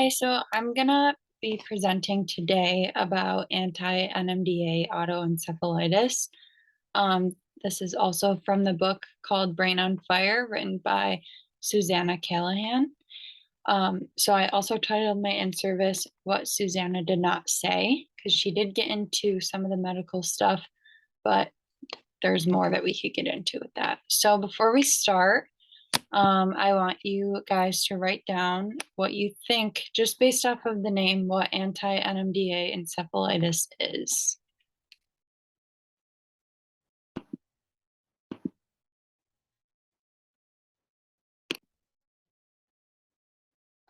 Hi, so I'm gonna be presenting today about anti-NMDA autoencephalitis. This is also from the book called Brain on Fire, written by Susanna Callahan. So I also titled my in-service What Susanna Did Not Say, because she did get into some of the medical stuff, but there's more that we could get into with that. So before we start, I want you guys to write down what you think, just based off of the name, what anti-NMDA encephalitis is.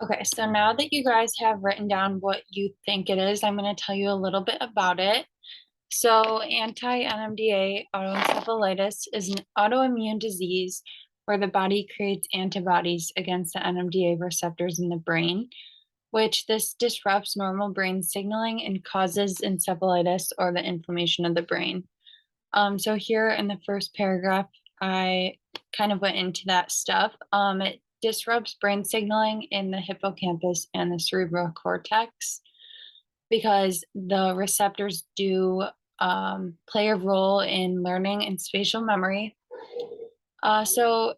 Okay, so now that you guys have written down what you think it is, I'm going to tell you a little bit about it. So, anti-NMDA autoencephalitis is an autoimmune disease where the body creates antibodies against the NMDA receptors in the brain, which this disrupts normal brain signaling and causes encephalitis or the inflammation of the brain. So here in the first paragraph, I kind of went into that stuff. It disrupts brain signaling in the hippocampus and the cerebral cortex because the receptors do play a role in learning and spatial memory. So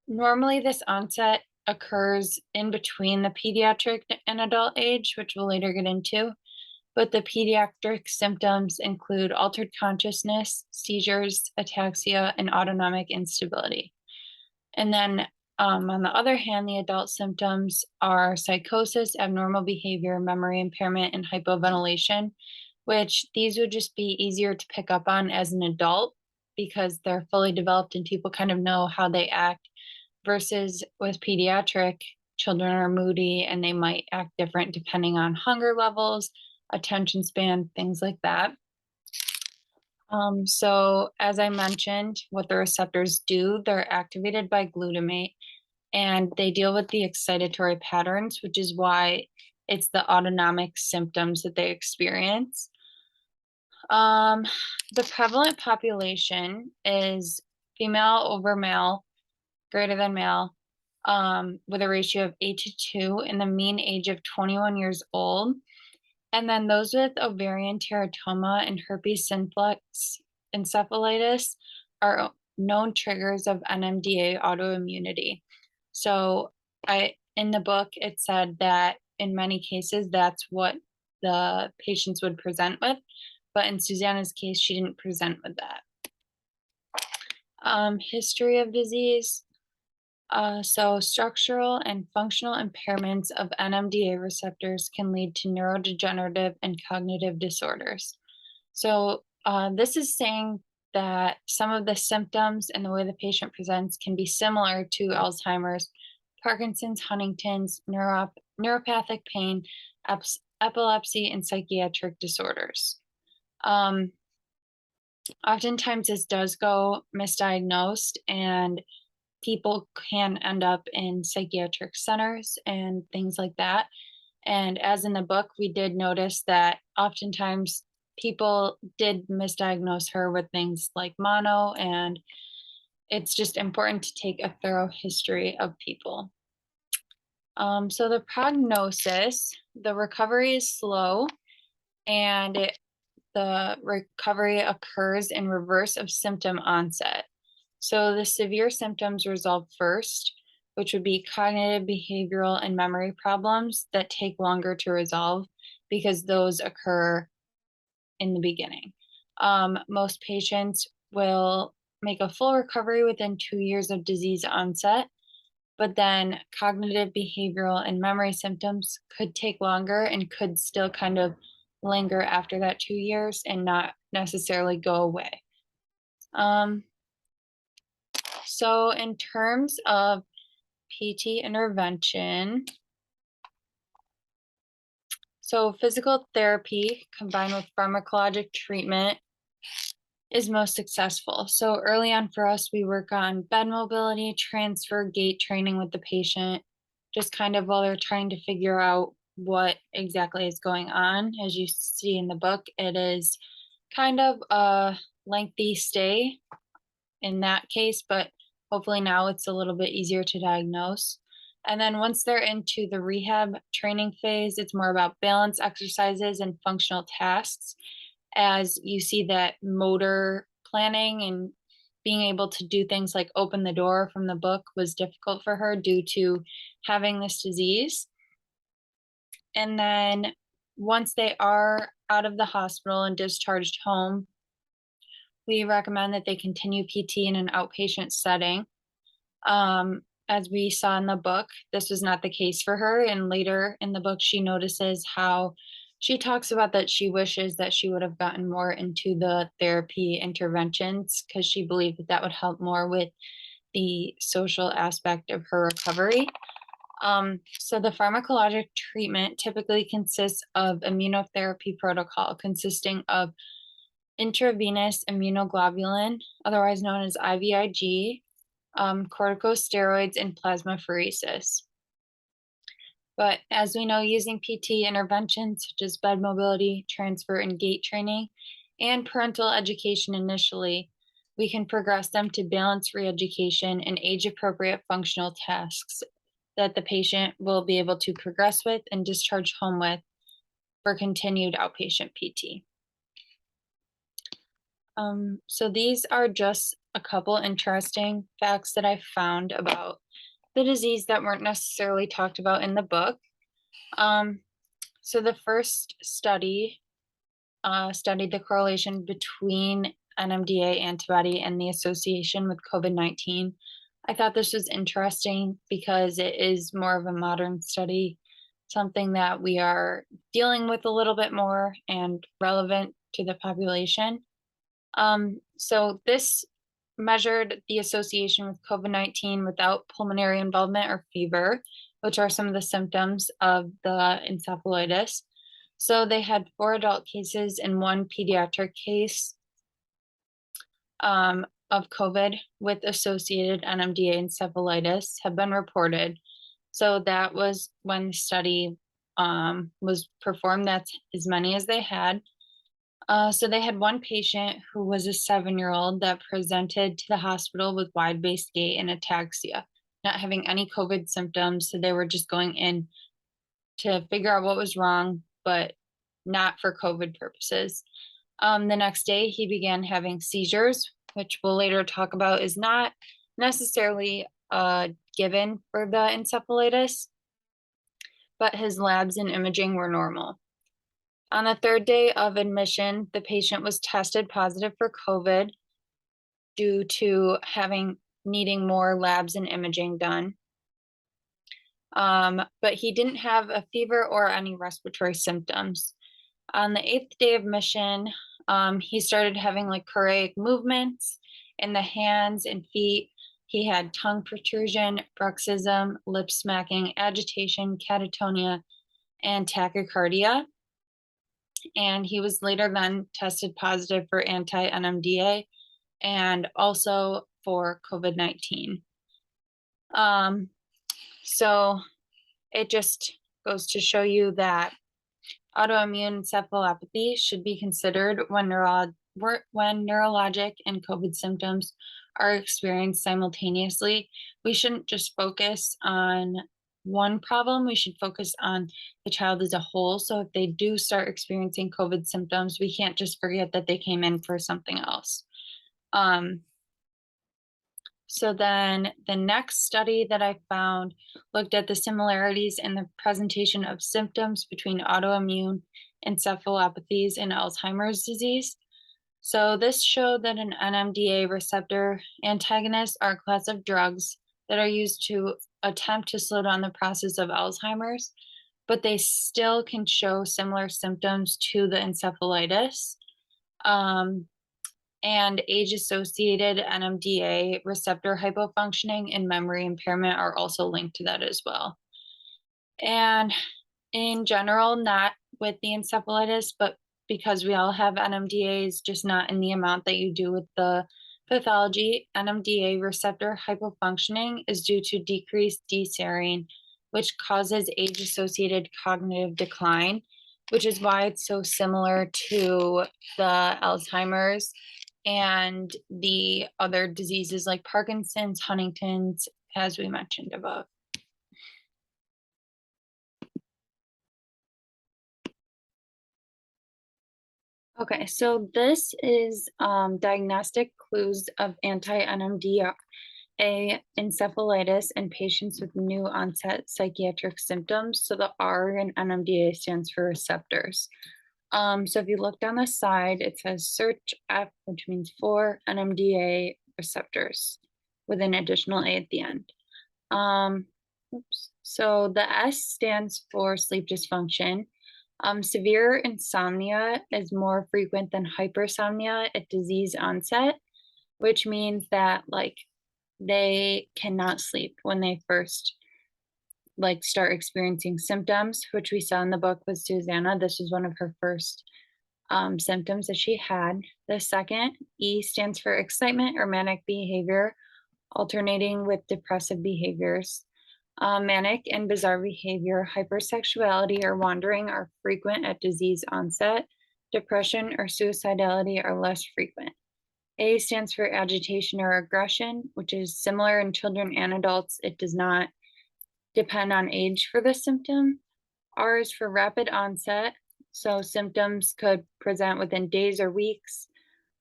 normally this onset occurs in between the pediatric and adult age, which we'll later get into. But the pediatric symptoms include altered consciousness, seizures, ataxia, and autonomic instability. And then on the other hand, the adult symptoms are psychosis, abnormal behavior, memory impairment, and hypoventilation, which these would just be easier to pick up on as an adult because they're fully developed and people kind of know how they act, versus with pediatric, children are moody and they might act different depending on hunger levels, attention span, things like that. So as I mentioned, what the receptors do, they're activated by glutamate and they deal with the excitatory patterns, which is why it's the autonomic symptoms that they experience. The prevalent population is female over male, greater than male, with a ratio of 8 to 2 and the mean age of 21 years old. And then those with ovarian teratoma and herpes simplex encephalitis are known triggers of NMDA autoimmunity. So in the book, it said that in many cases, that's what the patients would present with. But in Susanna's case, she didn't present with that. History of disease. So structural and functional impairments of NMDA receptors can lead to neurodegenerative and cognitive disorders. So this is saying that some of the symptoms and the way the patient presents can be similar to Alzheimer's, Parkinson's, Huntington's, neuropathic pain, epilepsy, and psychiatric disorders. Oftentimes this does go misdiagnosed and people can end up in psychiatric centers and things like that. And as in the book, we did notice that oftentimes people did misdiagnose her with things like mono, and it's just important to take a thorough history of people. So the prognosis, the recovery is slow, and the recovery occurs in reverse of symptom onset. So the severe symptoms resolve first, which would be cognitive, behavioral, and memory problems that take longer to resolve because those occur in the beginning. Most patients will make a full recovery within 2 years of disease onset, but then cognitive, behavioral, and memory symptoms could take longer and could still kind of linger after that 2 years and not necessarily go away. So in terms of PT intervention, so physical therapy combined with pharmacologic treatment is most successful. So early on for us, we work on bed mobility, transfer, gait training with the patient, just kind of while they're trying to figure out what exactly is going on. As you see in the book, it is kind of a lengthy stay in that case, but hopefully now it's a little bit easier to diagnose. And then once they're into the rehab training phase, it's more about balance exercises and functional tasks, as you see that motor planning and being able to do things like open the door from the book was difficult for her due to having this disease. And then once they are out of the hospital and discharged home, we recommend that they continue PT in an outpatient setting. As we saw in the book, this was not the case for her. And later in the book, she notices how she talks about that she wishes that she would have gotten more into the therapy interventions because she believed that that would help more with the social aspect of her recovery. So the pharmacologic treatment typically consists of immunotherapy protocol consisting of intravenous immunoglobulin, otherwise known as IVIG, corticosteroids, and plasmapheresis. But as we know, using PT interventions such as bed mobility, transfer, and gait training, and parental education initially, we can progress them to balanced reeducation and age-appropriate functional tasks that the patient will be able to progress with and discharge home with for continued outpatient PT. So these are just a couple interesting facts that I found about the disease that weren't necessarily talked about in the book. So the first study studied the correlation between NMDA antibody and the association with COVID-19. I thought this was interesting because it is more of a modern study, something that we are dealing with a little bit more and relevant to the population. So this measured the association with COVID-19 without pulmonary involvement or fever, which are some of the symptoms of the encephalitis. So they had 4 adult cases and 1 pediatric case of COVID with associated NMDA encephalitis have been reported. So that was when the study was performed. That's as many as they had. So they had 1 patient who was a 7-year-old that presented to the hospital with wide-based gait and ataxia, not having any COVID symptoms. So they were just going in to figure out what was wrong, but not for COVID purposes. The next day, he began having seizures, which we'll later talk about is not necessarily given for the encephalitis, but his labs and imaging were normal. On the 3rd day of admission, the patient was tested positive for COVID due to needing more labs and imaging done. But he didn't have a fever or any respiratory symptoms. On the 8th day of admission, he started having like choreic movements in the hands and feet. He had tongue protrusion, bruxism, lip smacking, agitation, catatonia, and tachycardia. And he was later then tested positive for anti-NMDA and also for COVID-19. So it just goes to show you that autoimmune encephalopathy should be considered when neurologic and COVID symptoms are experienced simultaneously. We shouldn't just focus on one problem, we should focus on the child as a whole. So if they do start experiencing COVID symptoms, we can't just forget that they came in for something else. So then the next study that I found looked at the similarities in the presentation of symptoms between autoimmune encephalopathies and Alzheimer's disease. So this showed that an NMDA receptor antagonists are a class of drugs that are used to attempt to slow down the process of Alzheimer's, but they still can show similar symptoms to the encephalitis. And age-associated NMDA receptor hypofunctioning and memory impairment are also linked to that as well. And in general, not with the encephalitis, but because we all have NMDAs, just not in the amount that you do with the pathology, NMDA receptor hypofunctioning is due to decreased D-serine, which causes age-associated cognitive decline, which is why it's so similar to the Alzheimer's and the other diseases like Parkinson's, Huntington's, as we mentioned above. Okay, so this is diagnostic clues of anti-NMDA encephalitis in patients with new onset psychiatric symptoms. So the R in NMDA stands for receptors. So if you look down the side, it says search F, which means for NMDA receptors with an additional A at the end. So the S stands for sleep dysfunction. Severe insomnia is more frequent than hypersomnia at disease onset, which means that like they cannot sleep when they first like start experiencing symptoms, which we saw in the book with Susanna. This was one of her first symptoms that she had. The second, E stands for excitement or manic behavior, alternating with depressive behaviors. Manic and bizarre behavior, hypersexuality, or wandering are frequent at disease onset. Depression or suicidality are less frequent. A stands for agitation or aggression, which is similar in children and adults. It does not depend on age for this symptom. R is for rapid onset, so symptoms could present within days or weeks.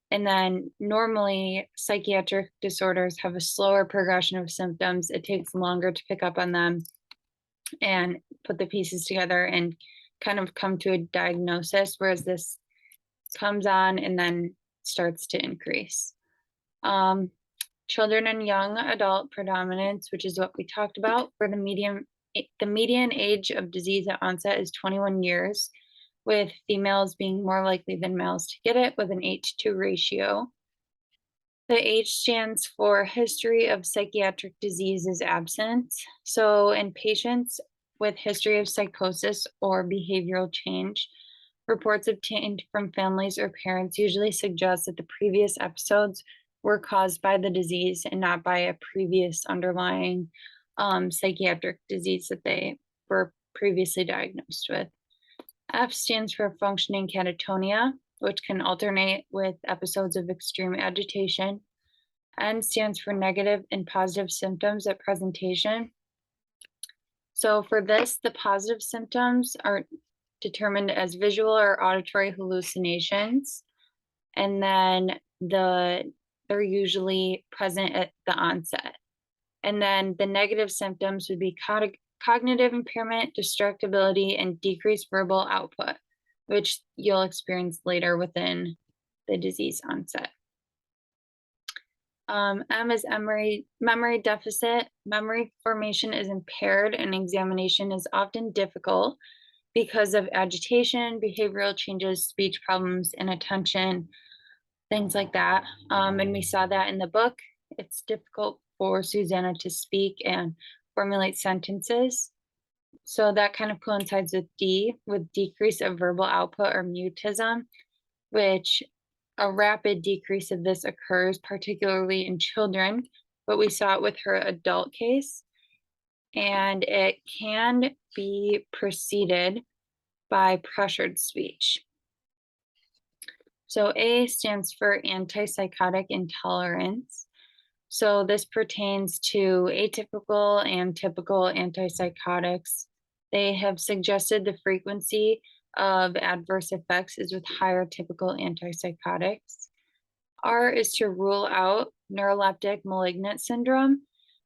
And then normally psychiatric disorders have a slower progression of symptoms. It takes longer to pick up on them and put the pieces together and kind of come to a diagnosis, whereas this comes on and then starts to increase. Children and young adult predominance, which is what we talked about, for the median age of disease at onset is 21 years, with females being more likely than males to get it with an 8:2 ratio. The H stands for history of psychiatric disease is absent. So in patients with history of psychosis or behavioral change, reports obtained from families or parents usually suggest that the previous episodes were caused by the disease and not by a previous underlying psychiatric disease that they were previously diagnosed with. F stands for functioning catatonia, which can alternate with episodes of extreme agitation. N stands for negative and positive symptoms at presentation. So for this, the positive symptoms are determined as visual or auditory hallucinations, and then they're usually present at the onset. And then the negative symptoms would be cognitive impairment, distractibility, and decreased verbal output, which you'll experience later within the disease onset. M is memory deficit. Memory formation is impaired and examination is often difficult because of agitation, behavioral changes, speech problems, inattention, things like that. And we saw that in the book. It's difficult for Susanna to speak and formulate sentences. So that kind of coincides with D, with decrease of verbal output or mutism, which a rapid decrease of this occurs, particularly in children, but we saw it with her adult case. And it can be preceded by pressured speech. So A stands for antipsychotic intolerance. So this pertains to atypical and typical antipsychotics. They have suggested the frequency of adverse effects is with higher typical antipsychotics. R is to rule out neuroleptic malignant syndrome.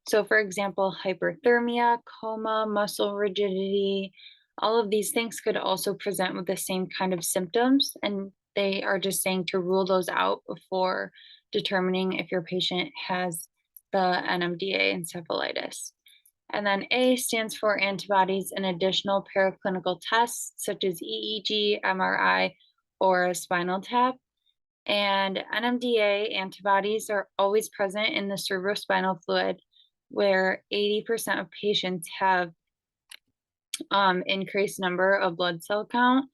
So for example, hyperthermia, coma, muscle rigidity, all of these things could also present with the same kind of symptoms, and they are just saying to rule those out before determining if your patient has the NMDA encephalitis. And then A stands for antibodies and additional paraclinical tests such as EEG, MRI, or a spinal tap. And NMDA antibodies are always present in the cerebrospinal fluid, where 80% of patients have increased number of blood cell count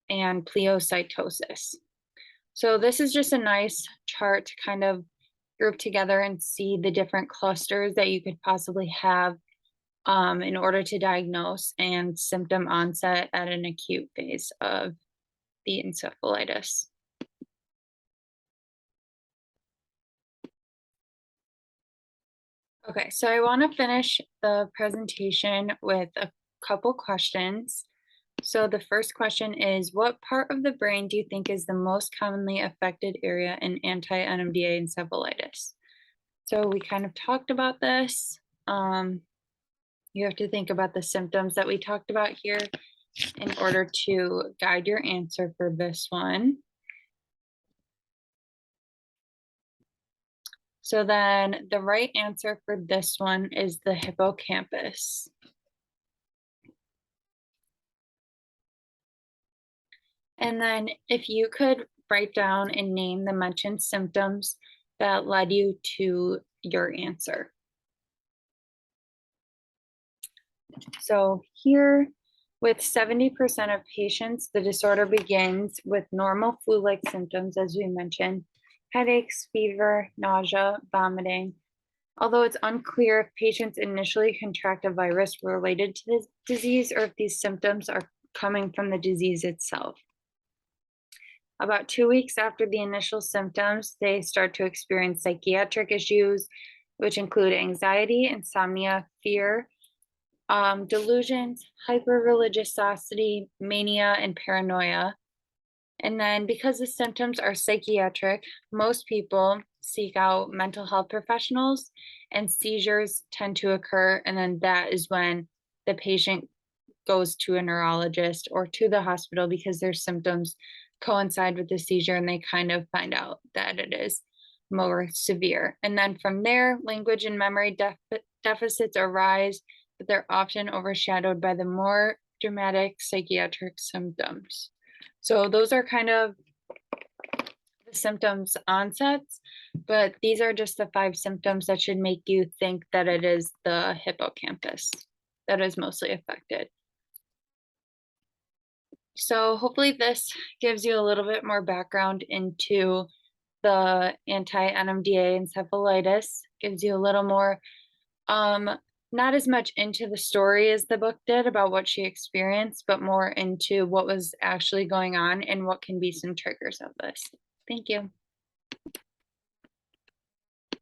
and pleocytosis. So this is just a nice chart to kind of group together and see the different clusters that you could possibly have in order to diagnose and symptom onset at an acute phase of the encephalitis. Okay, so I want to finish the presentation with a couple questions. So the first question is, what part of the brain do you think is the most commonly affected area in anti-NMDA encephalitis? So we kind of talked about this. You have to think about the symptoms that we talked about here in order to guide your answer for this one. So then the right answer for this one is the hippocampus. And then if you could write down and name the mentioned symptoms that led you to your answer. So here, with 70% of patients, the disorder begins with normal flu-like symptoms, as we mentioned, headaches, fever, nausea, vomiting. Although it's unclear if patients initially contract a virus related to this disease or if these symptoms are coming from the disease itself. About 2 weeks after the initial symptoms, they start to experience psychiatric issues, which include anxiety, insomnia, fear, delusions, hyper-religiosity, mania, and paranoia. And then because the symptoms are psychiatric, most people seek out mental health professionals and seizures tend to occur. And then that is when the patient goes to a neurologist or to the hospital because their symptoms coincide with the seizure and they kind of find out that it is more severe. And then from there, language and memory deficits arise, but they're often overshadowed by the more dramatic psychiatric symptoms. So those are kind of the symptoms onsets, but these are just the 5 symptoms that should make you think that it is the hippocampus that is mostly affected. So hopefully this gives you a little bit more background into the anti-NMDA encephalitis, gives you a little more, not as much into the story as the book did about what she experienced, but more into what was actually going on and what can be some triggers of this. Thank you.